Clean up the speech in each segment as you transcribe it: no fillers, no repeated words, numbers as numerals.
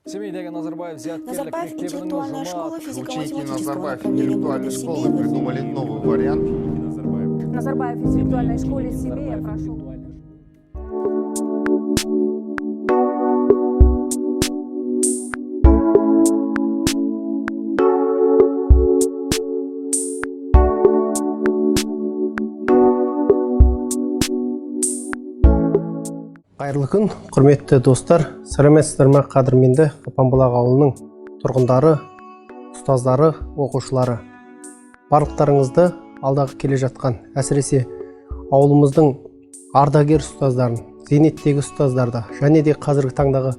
Семейдегі Назарбаев интеллектуальная школа Ученики физико-математического Назарбаев направления интеллектуальной города школы Семей придумали новый вариант. Назарбаев в интеллектуальной школе Семея прошел. Қайырлы күн, құрметті достар, сәлеметсіздер ме? Қадірменді Қапанбұлақ ауылының тұрғындары, ұстаздары, оқушылары. Барлықтарыңызды алдағы келе жатқан, әсіресе ауылымыздың ардагер ұстаздарын, зейнеттегі ұстаздарды, және де қазіргі таңдағы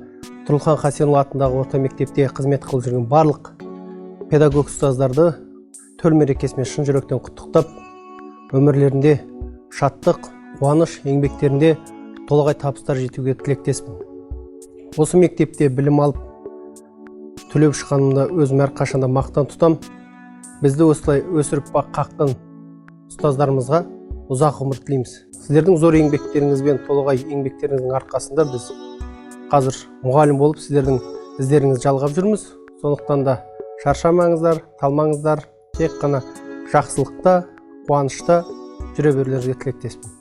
Тұрлыхан Қасенұлы атындағы орта мектепте қызмет қылып жүрген барлық педагог ұстаздарды төл мерекесімен шын жүректен құттықтап, өмірлерінде шаттық, қуаныш, еңбектерінде толағай табыстар жетуге тілектеспін. Осы мектепте білім алып, түлеп шыққанымда өзім әрқашанда мақтан тұтам. Бізді осылай өсіріп қаққан ұстаздарымызға ұзақ ғұмыр тілейміз. Сіздердің зор еңбектеріңіз бен толағай еңбектеріңіздің арқасында біз қазір мұғалім болып сіздердің іздеріңізді жалғап жүрміз. Сондықтан да шаршамаңыздар, талмаңыздар, тек қана жақсылықта, қуанышта жүре берулеріңізге тілектеспін.